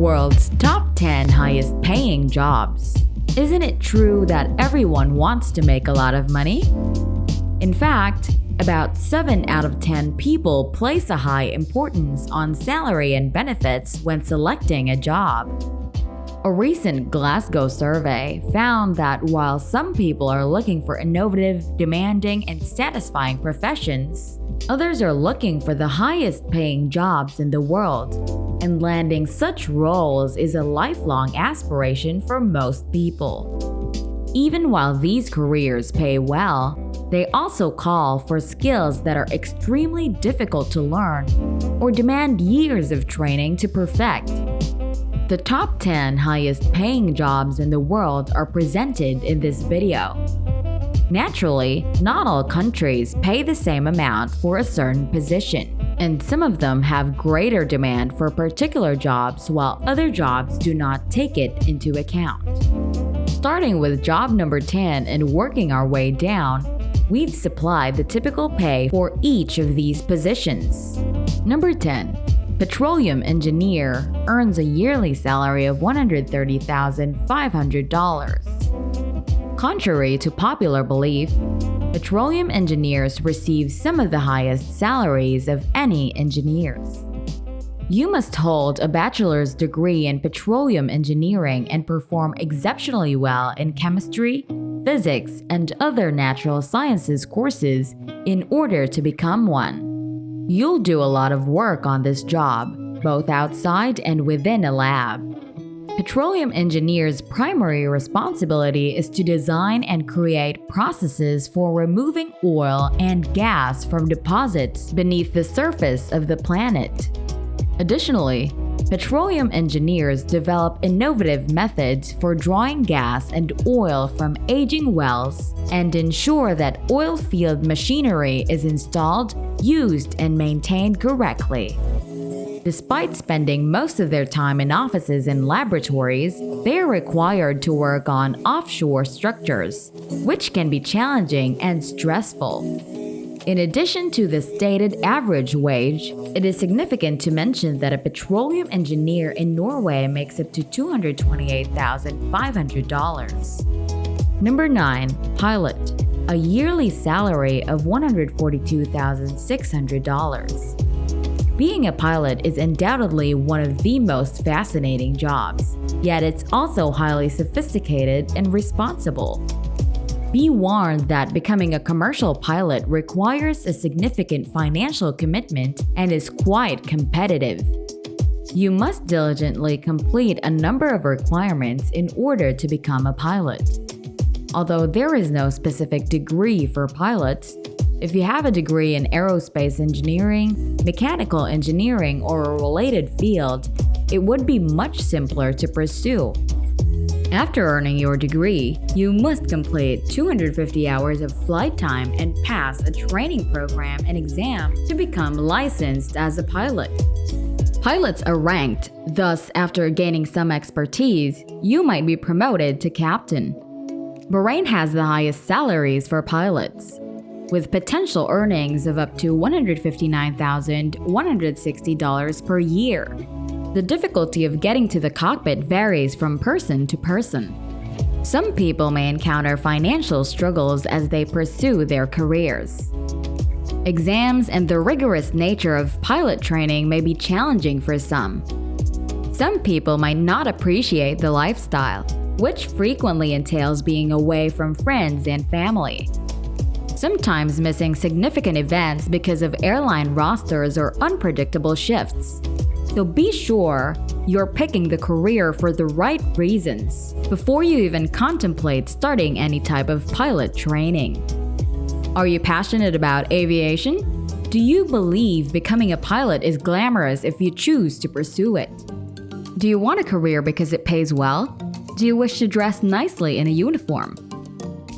World's top 10 highest paying jobs. Isn't it true that everyone wants to make a lot of money? In fact, about 7 out of 10 people place a high importance on salary and benefits when selecting a job. A recent Glasgow survey found that while some people are looking for innovative, demanding, and satisfying professions, others are looking for the highest paying jobs in the world, and landing such roles is a lifelong aspiration for most people. Even while these careers pay well, they also call for skills that are extremely difficult to learn or demand years of training to perfect. The top 10 highest paying jobs in the world are presented in this video. Naturally, not all countries pay the same amount for a certain position, and some of them have greater demand for particular jobs while other jobs do not take it into account. Starting with job number 10 and working our way down, we've supplied the typical pay for each of these positions. Number 10. Petroleum engineer earns a yearly salary of $130,500. Contrary to popular belief, petroleum engineers receive some of the highest salaries of any engineers. You must hold a bachelor's degree in petroleum engineering and perform exceptionally well in chemistry, physics, and other natural sciences courses in order to become one. You'll do a lot of work on this job, both outside and within a lab. Petroleum engineers' primary responsibility is to design and create processes for removing oil and gas from deposits beneath the surface of the planet. Additionally, petroleum engineers develop innovative methods for drawing gas and oil from aging wells and ensure that oil field machinery is installed, used, and maintained correctly. Despite spending most of their time in offices and laboratories, they are required to work on offshore structures, which can be challenging and stressful. In addition to the stated average wage, it is significant to mention that a petroleum engineer in Norway makes up to $228,500. Number 9. Pilot. A yearly salary of $142,600. Being a pilot is undoubtedly one of the most fascinating jobs, yet it's also highly sophisticated and responsible. Be warned that becoming a commercial pilot requires a significant financial commitment and is quite competitive. You must diligently complete a number of requirements in order to become a pilot. Although there is no specific degree for pilots, if you have a degree in aerospace engineering, mechanical engineering, or a related field, it would be much simpler to pursue. After earning your degree, you must complete 250 hours of flight time and pass a training program and exam to become licensed as a pilot. Pilots are ranked, thus after gaining some expertise, you might be promoted to captain. Bahrain has the highest salaries for pilots, with potential earnings of up to $159,160 per year. The difficulty of getting to the cockpit varies from person to person. Some people may encounter financial struggles as they pursue their careers. Exams and the rigorous nature of pilot training may be challenging for some. Some people might not appreciate the lifestyle, which frequently entails being away from friends and family. Sometimes missing significant events because of airline rosters or unpredictable shifts. So be sure you're picking the career for the right reasons before you even contemplate starting any type of pilot training. Are you passionate about aviation? Do you believe becoming a pilot is glamorous if you choose to pursue it? Do you want a career because it pays well? Do you wish to dress nicely in a uniform?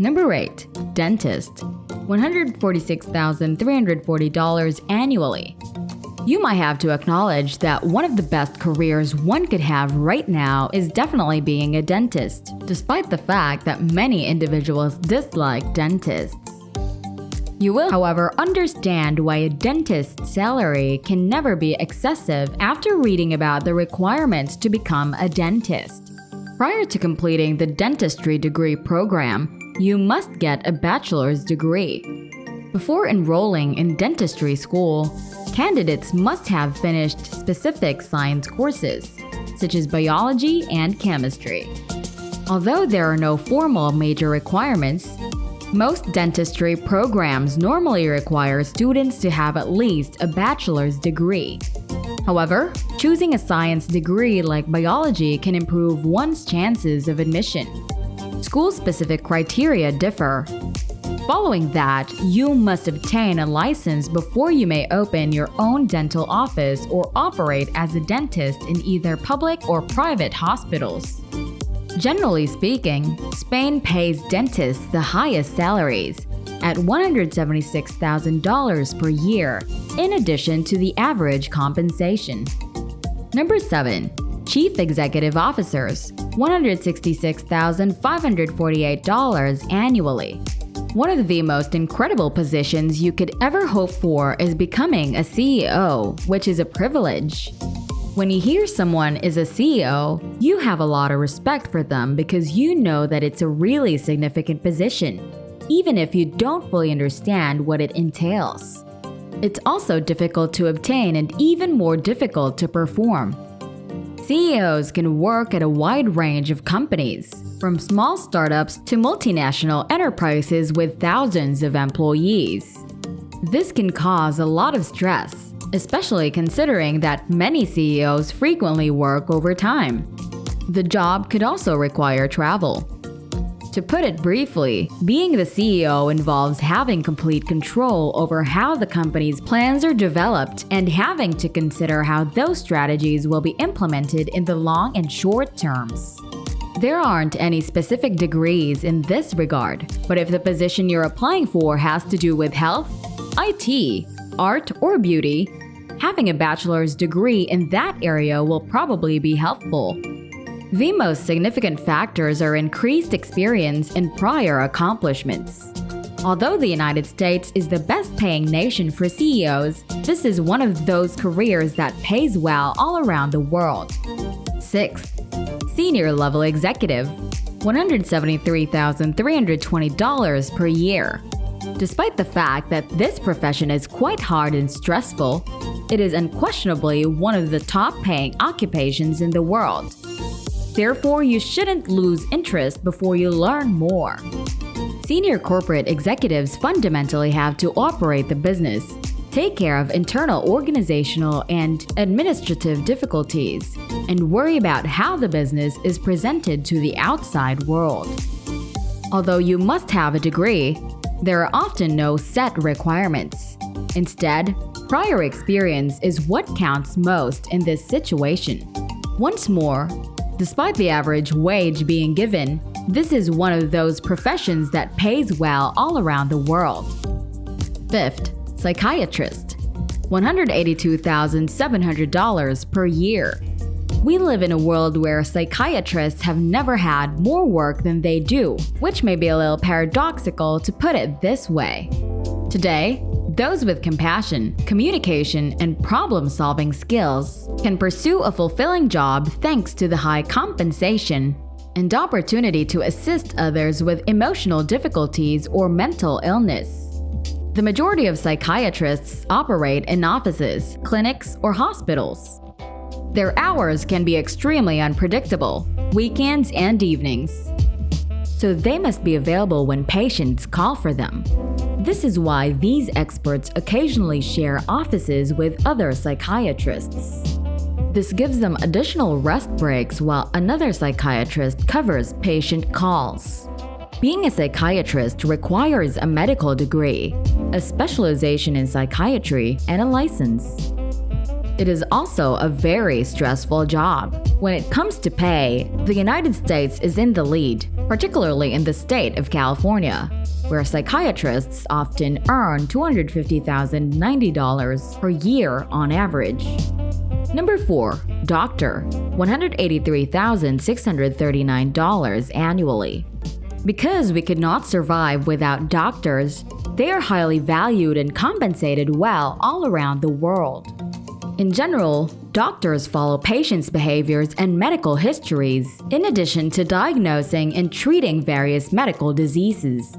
Number 8. Dentist. $146,340 annually. You might have to acknowledge that one of the best careers one could have right now is definitely being a dentist, despite the fact that many individuals dislike dentists. You will, however, understand why a dentist's salary can never be excessive after reading about the requirements to become a dentist. Prior to completing the dentistry degree program, you must get a bachelor's degree. Before enrolling in dentistry school, candidates must have finished specific science courses, such as biology and chemistry. Although there are no formal major requirements, most dentistry programs normally require students to have at least a bachelor's degree. However, choosing a science degree like biology can improve one's chances of admission. School-specific criteria differ. Following that, you must obtain a license before you may open your own dental office or operate as a dentist in either public or private hospitals. Generally speaking, Spain pays dentists the highest salaries, at $176,000 per year, in addition to the average compensation. Number 7. Chief Executive Officers, $166,548 annually. One of the most incredible positions you could ever hope for is becoming a CEO, which is a privilege. When you hear someone is a CEO, you have a lot of respect for them because you know that it's a really significant position, even if you don't fully understand what it entails. It's also difficult to obtain and even more difficult to perform. CEOs can work at a wide range of companies, from small startups to multinational enterprises with thousands of employees. This can cause a lot of stress, especially considering that many CEOs frequently work overtime. The job could also require travel. To put it briefly, being the CEO involves having complete control over how the company's plans are developed and having to consider how those strategies will be implemented in the long and short terms. There aren't any specific degrees in this regard, but if the position you're applying for has to do with health, IT, art, or beauty, having a bachelor's degree in that area will probably be helpful. The most significant factors are increased experience and prior accomplishments. Although the United States is the best-paying nation for CEOs, this is one of those careers that pays well all around the world. 6th. Senior-level executive, $173,320 per year. Despite the fact that this profession is quite hard and stressful, it is unquestionably one of the top-paying occupations in the world. Therefore, you shouldn't lose interest before you learn more. Senior corporate executives fundamentally have to operate the business, take care of internal organizational and administrative difficulties, and worry about how the business is presented to the outside world. Although you must have a degree, there are often no set requirements. Instead, prior experience is what counts most in this situation. Once more, despite the average wage being given, this is one of those professions that pays well all around the world. 5th. Psychiatrist, $182,700 per year. We live in a world where psychiatrists have never had more work than they do, which may be a little paradoxical to put it this way. Today, those with compassion, communication, and problem-solving skills can pursue a fulfilling job thanks to the high compensation and opportunity to assist others with emotional difficulties or mental illness. The majority of psychiatrists operate in offices, clinics, or hospitals. Their hours can be extremely unpredictable, weekends and evenings. So they must be available when patients call for them. This is why these experts occasionally share offices with other psychiatrists. This gives them additional rest breaks while another psychiatrist covers patient calls. Being a psychiatrist requires a medical degree, a specialization in psychiatry, and a license. It is also a very stressful job. When it comes to pay, the United States is in the lead, particularly in the state of California, where psychiatrists often earn $250,090 per year on average. Number 4. Doctor, $183,639 annually. Because we could not survive without doctors, They are highly valued and compensated well all around the world. In general, doctors follow patients' behaviors and medical histories, in addition to diagnosing and treating various medical diseases.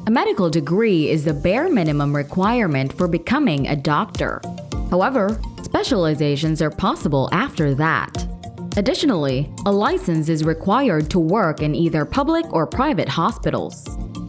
A medical degree is the bare minimum requirement for becoming a doctor. However, specializations are possible after that. Additionally, a license is required to work in either public or private hospitals.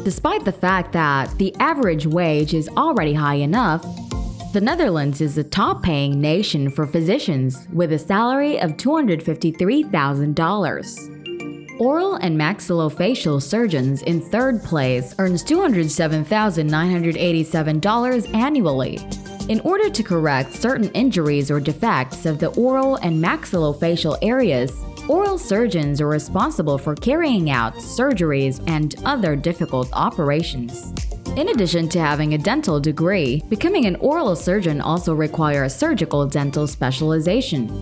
Despite the fact that the average wage is already high enough, the Netherlands is the top-paying nation for physicians with a salary of $253,000. Oral and maxillofacial surgeons in third place earns $207,987 annually. In order to correct certain injuries or defects of the oral and maxillofacial areas, oral surgeons are responsible for carrying out surgeries and other difficult operations. In addition to having a dental degree, becoming an oral surgeon also requires surgical dental specialization.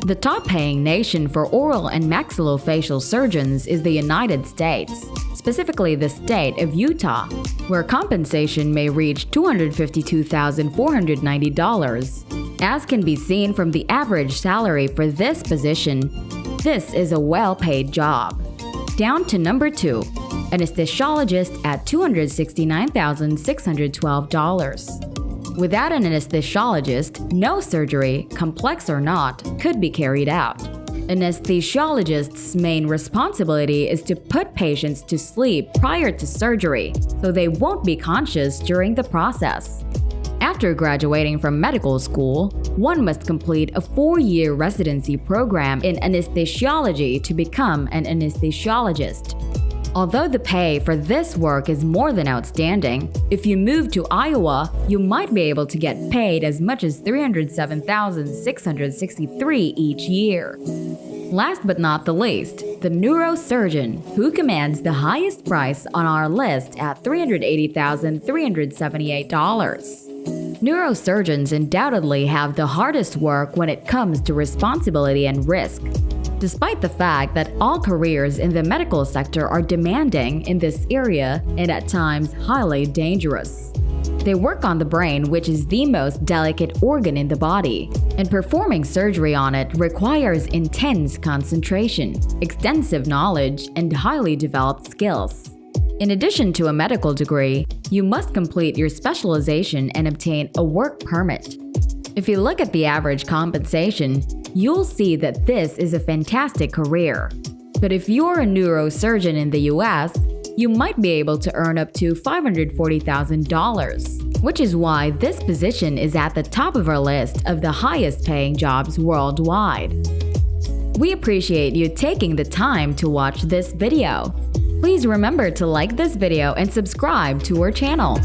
The top-paying nation for oral and maxillofacial surgeons is the United States, specifically the state of Utah, where compensation may reach $252,490. As can be seen from the average salary for this position, this is a well-paid job. Down to number 2, anesthesiologist at $269,612. Without an anesthesiologist, no surgery, complex or not, could be carried out. Anesthesiologists' main responsibility is to put patients to sleep prior to surgery, so they won't be conscious during the process. After graduating from medical school, one must complete a 4-year residency program in anesthesiology to become an anesthesiologist. Although the pay for this work is more than outstanding, if you move to Iowa, you might be able to get paid as much as $307,663 each year. Last but not the least, the neurosurgeon, who commands the highest price on our list at $380,378. Neurosurgeons undoubtedly have the hardest work when it comes to responsibility and risk. Despite the fact that all careers in the medical sector are demanding in this area and at times highly dangerous. They work on the brain, which is the most delicate organ in the body, and performing surgery on it requires intense concentration, extensive knowledge, and highly developed skills. In addition to a medical degree, you must complete your specialization and obtain a work permit. If you look at the average compensation, you'll see that this is a fantastic career. But if you're a neurosurgeon in the US, you might be able to earn up to $540,000, which is why this position is at the top of our list of the highest paying jobs worldwide. We appreciate you taking the time to watch this video. Please remember to like this video and subscribe to our channel.